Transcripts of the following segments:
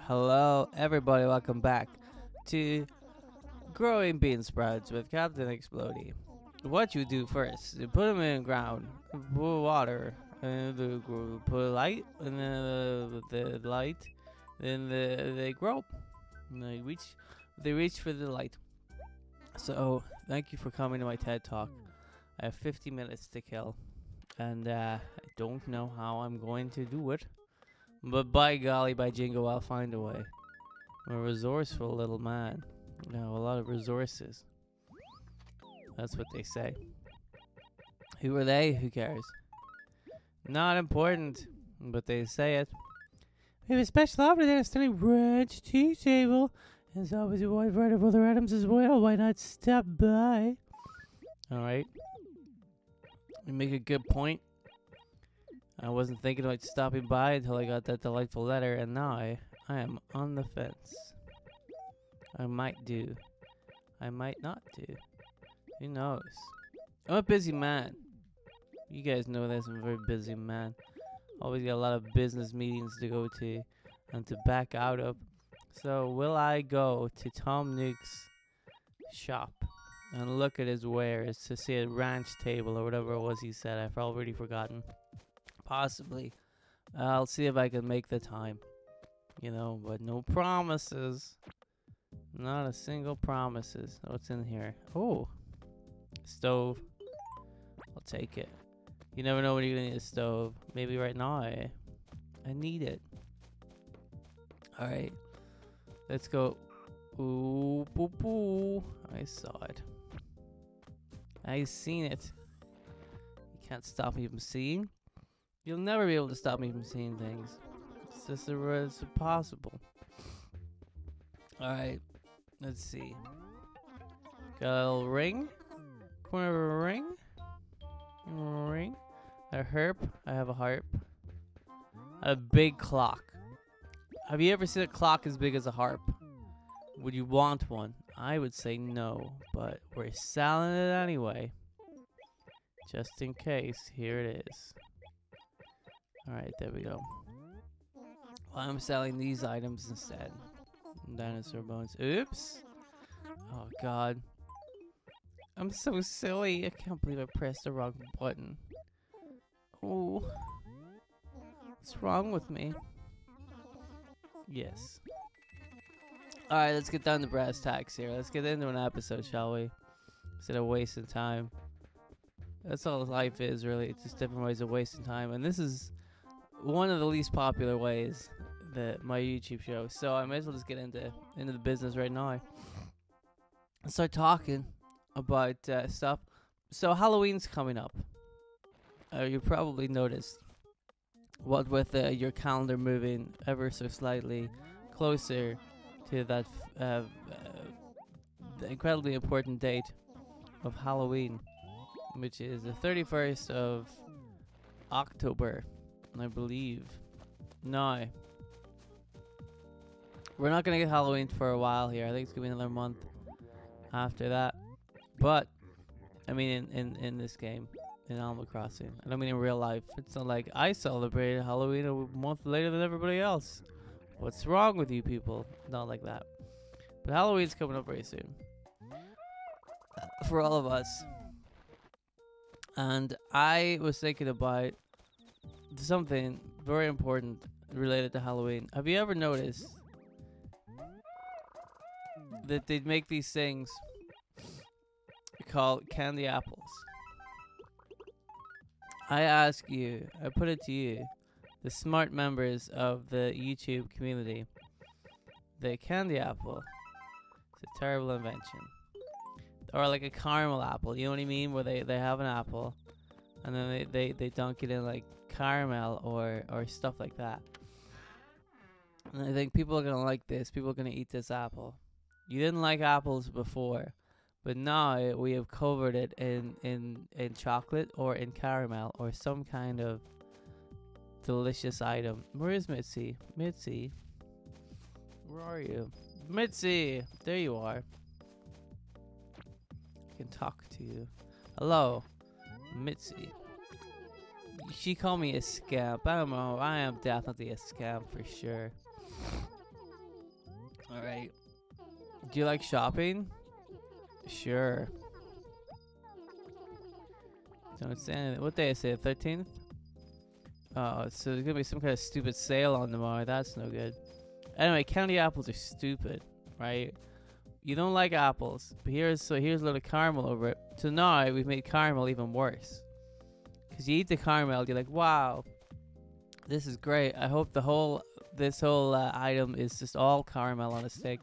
Hello, everybody. Welcome back to Growing Bean Sprouts with Captain Explody. What you do first, you put them in the ground, put water, and put light, and then the light, then they grow. And they reach for the light. So, thank you for coming to my TED Talk. I have 50 minutes to kill, and I don't know how I'm going to do it. But by golly, by jingo, I'll find a way. I'm a resourceful little man. You know, a lot of resources. That's what they say. Who are they? Who cares? Not important, but they say it. We have a special offer there, a stunning ranch tea table. There's always a wide variety of other items as well. Why not stop by? Alright. You make a good point. I wasn't thinking about stopping by until I got that delightful letter, and now I am on the fence. I might do. I might not do. Who knows? I'm a busy man. You guys know this. I'm a very busy man. Always got a lot of business meetings to go to and to back out of. So will I go to Tom Nook's shop and look at his wares to see a ranch table or whatever it was he said? I've already forgotten. Possibly. I'll see if I can make the time. You know, but no promises. Not a single promises. What's in here? Oh. Stove. I'll take it. You never know when you're gonna need a stove. Maybe right now I need it. Alright. Let's go. Ooh, poo poo. I saw it. I seen it. You can't stop me from seeing. You'll never be able to stop me from seeing things. It's just it's impossible. Alright. Let's see. Got a little ring. Corner of a ring. Ring. A harp. I have a harp. A big clock. Have you ever seen a clock as big as a harp? Would you want one? I would say no, but we're selling it anyway. Just in case. Here it is. Alright, there we go. Well, I'm selling these items instead. Dinosaur bones. Oops. Oh, God. I'm so silly. I can't believe I pressed the wrong button. Oh. What's wrong with me? Yes. Alright, let's get down to brass tacks here. Let's get into an episode, shall we? Instead of wasting time. That's all life is, really. It's just different ways of wasting time. And this is one of the least popular ways that my YouTube show. So I might as well just get into the business right now. And start talking about stuff. So Halloween's coming up. You probably noticed. What with your calendar moving ever so slightly closer to that the incredibly important date of Halloween, which is the 31st of October, I believe. No, we're not gonna get Halloween for a while here. I think it's gonna be another month after that. But I mean, in this game, in Animal Crossing, I don't mean in real life. It's not like I celebrated Halloween a month later than everybody else. What's wrong with you people? Not like that. But Halloween's coming up very soon for all of us. And I was thinking about something very important related to Halloween. Have you ever noticed that they'd make these things called candy apples? I ask you, I put it to you, the smart members of the YouTube community, the candy apple is a terrible invention. Or like a caramel apple, you know what I mean? Where they have an apple and then they dunk it in like caramel or stuff like that. And I think people are gonna like this. People are gonna eat this apple. You didn't like apples before, but now we have covered it in chocolate or in caramel or some kind of delicious item. Where is Mitzi? Mitzi, where are you? Mitzi, there you are. I can talk to you. Hello, Mitzi. She called me a scamp. I don't know. I am definitely a scamp for sure. Alright. Do you like shopping? Sure. Don't say anything. What day is it? 13th? Oh, so there's gonna be some kind of stupid sale on tomorrow. That's no good. Anyway, candy apples are stupid, right? You don't like apples, but here's a little caramel over it. So now we've made caramel even worse. Cause you eat the caramel, you're like, wow, this is great. I hope this whole item is just all caramel on a stick.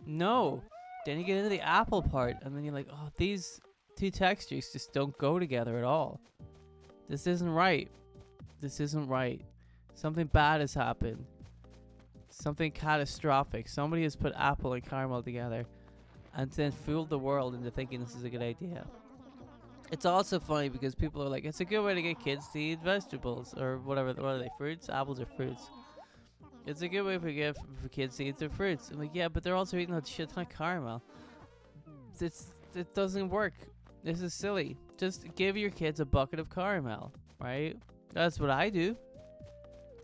No. Then you get into the apple part, and then you're like, oh, these two textures just don't go together at all. This isn't right. This isn't right. Something bad has happened. Something catastrophic. Somebody has put apple and caramel together and then fooled the world into thinking this is a good idea. It's also funny because people are like, it's a good way to get kids to eat vegetables or whatever. What are they? Fruits? Apples are fruits. It's a good way for kids to eat their fruits. I'm like, yeah, but they're also eating a shit ton of caramel. It doesn't work. This is silly. Just give your kids a bucket of caramel, right? That's what I do.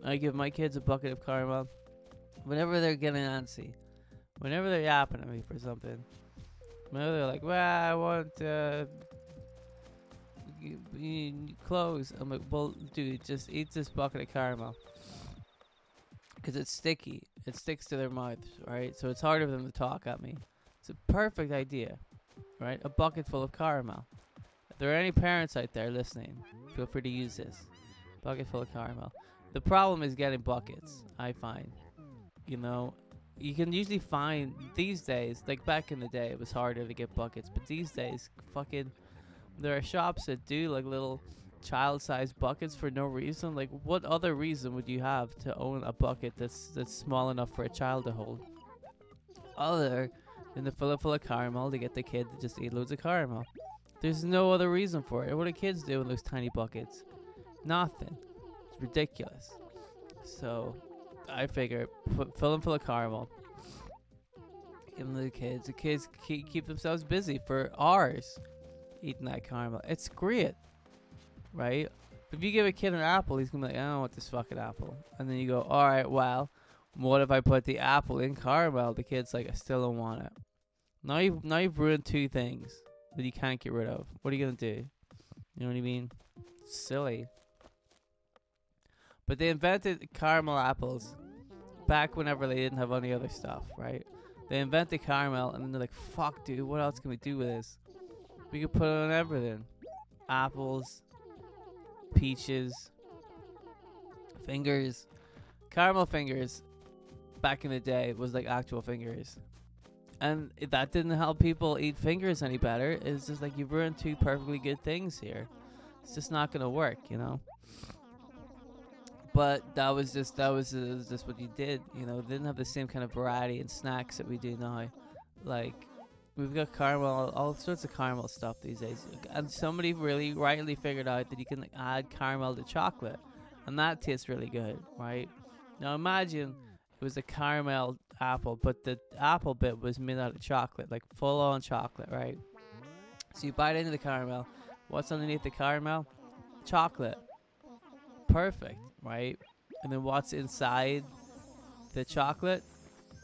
I give my kids a bucket of caramel whenever they're getting antsy. Whenever they're yapping at me for something. Whenever they're like, well, I want clothes. I'm like, well, dude, just eat this bucket of caramel. Because it's sticky. It sticks to their mouths, right? So it's harder for them to talk at me. It's a perfect idea, right? A bucket full of caramel. If there are any parents out there listening, feel free to use this. Bucket full of caramel. The problem is getting buckets, I find. You know, you can usually find these days, like back in the day, it was harder to get buckets. But these days, fucking, there are shops that do like little child-sized buckets for no reason. Like, what other reason would you have to own a bucket that's small enough for a child to hold, other than to fill it full of caramel to get the kid to just eat loads of caramel? There's no other reason for it. What do kids do in those tiny buckets? Nothing. It's ridiculous. So I figure fill them full of caramel, give them to the kids. The kids keep themselves busy for hours eating that caramel. It's great. Right? If you give a kid an apple, he's gonna be like, I don't want this fucking apple. And then you go, alright, well, what if I put the apple in caramel? The kid's like, I still don't want it. Now you've ruined two things that you can't get rid of. What are you gonna do? You know what I mean? It's silly. But they invented caramel apples back whenever they didn't have any other stuff, right? They invented caramel, and then they're like, fuck, dude, what else can we do with this? We could put it on everything. Apples, peaches, fingers. Caramel fingers back in the day was like actual fingers, and that didn't help people eat fingers any better. It's just like, you've ruined two perfectly good things here. It's just not gonna work, you know. But that was just what you did, you know. They didn't have the same kind of variety in snacks that we do now. Like, we've got caramel, all sorts of caramel stuff these days. And somebody really rightly figured out that you can add caramel to chocolate, and that tastes really good, right? Now imagine it was a caramel apple, but the apple bit was made out of chocolate, like full on chocolate, right? So you bite into the caramel. What's underneath the caramel? Chocolate. Perfect, right? And then what's inside the chocolate?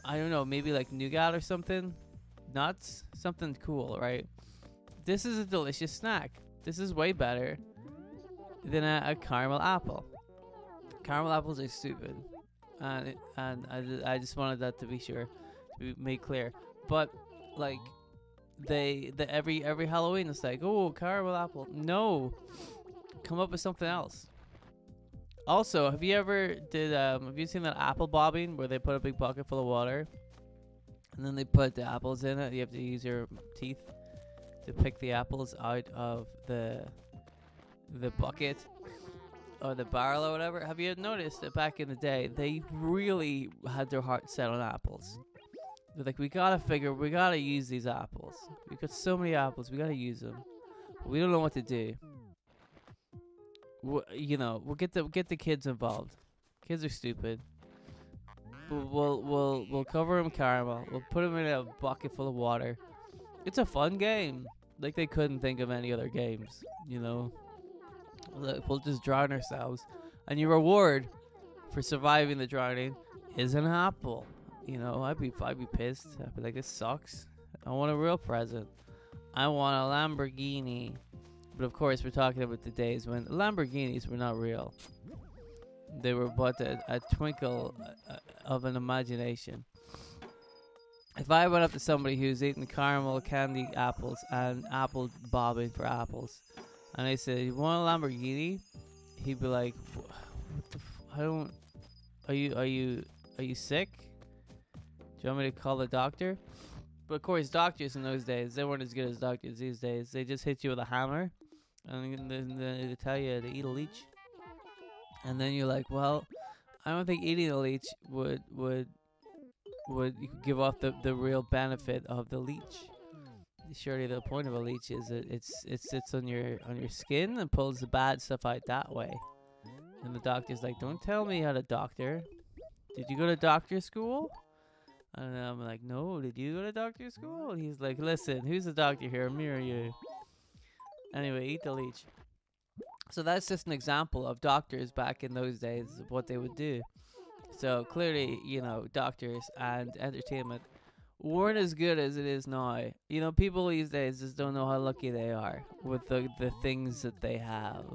I don't know, maybe like nougat or something? Nuts? Something cool, right? This is a delicious snack. This is way better than a caramel apple. Caramel apples are stupid. And I just wanted that to be sure, to be made clear. But like, every Halloween it's like, oh, caramel apple. No, come up with something else. Also, have you seen that apple bobbing where they put a big bucket full of water and then they put the apples in it? You have to use your teeth to pick the apples out of the bucket or the barrel or whatever. Have you noticed that back in the day they really had their heart set on apples? They're like, we gotta use these apples. We've got so many apples, we gotta use them. But we don't know what to do. You know, we'll get the kids involved. Kids are stupid. We'll cover them in caramel. We'll put them in a bucket full of water. It's a fun game. Like, they couldn't think of any other games, you know. We'll just drown ourselves, and your reward for surviving the drowning is an apple. You know, I'd be pissed. I'd be like, this sucks. I want a real present. I want a Lamborghini. But of course, we're talking about the days when Lamborghinis were not real. They were but a twinkle of an imagination. If I went up to somebody who's eating caramel candy apples and apple bobbing for apples, and I said, "You want a Lamborghini?" He'd be like, "What the? I don't. Are you sick? Do you want me to call the doctor?" But of course, doctors in those days, they weren't as good as doctors these days. They just hit you with a hammer, and then they tell you to eat a leech. And then you're like, well, I don't think eating a leech would give off the real benefit of the leech. Surely the point of a leech is that it sits on your skin and pulls the bad stuff out that way. And the doctor's like, don't tell me how to doctor. Did you go to doctor school? And I'm like, no, did you go to doctor school? And he's like, listen, who's the doctor here, me or you? Anyway, eat the leech. So that's just an example of doctors back in those days, of what they would do. So clearly, you know, doctors and entertainment weren't as good as it is now. You know, people these days just don't know how lucky they are with the things that they have.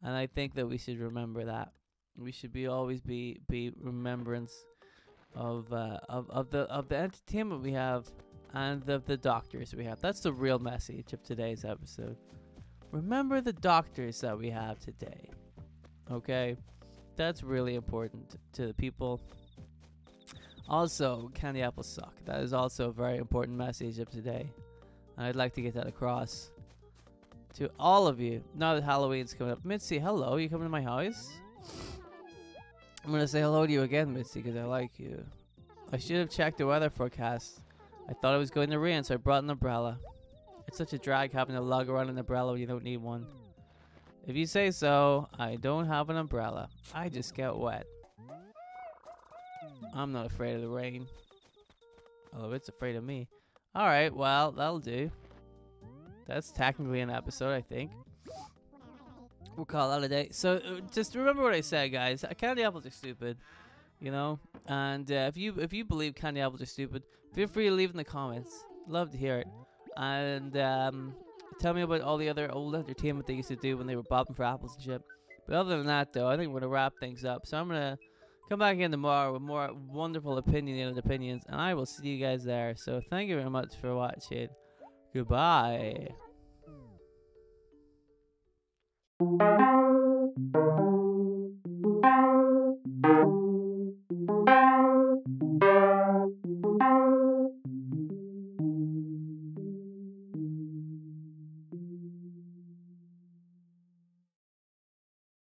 And I think that we should remember that. We should always be remembrance of the entertainment we have and the doctors we have. That's the real message of today's episode. Remember the doctors that we have today. Okay? That's really important to the people. Also, candy apples suck. That is also a very important message of today. And I'd like to get that across to all of you. Now that Halloween's coming up. Mitzi, hello. You coming to my house? I'm going to say hello to you again, Mitzi, because I like you. I should have checked the weather forecast. I thought it was going to rain, so I brought an umbrella. It's such a drag having to lug around an umbrella when you don't need one. If you say so, I don't have an umbrella. I just get wet. I'm not afraid of the rain. Although it's afraid of me. Alright, well, that'll do. That's technically an episode, I think. We'll call that a day. So, just remember what I said, guys. Candy apples are stupid. You know? And if you believe candy apples are stupid, feel free to leave in the comments. Love to hear it. And tell me about all the other old entertainment they used to do when they were bobbing for apples and shit. But other than that, though, I think we're going to wrap things up. So I'm going to come back in tomorrow with more wonderful opinionated opinions. And I will see you guys there. So thank you very much for watching. Goodbye.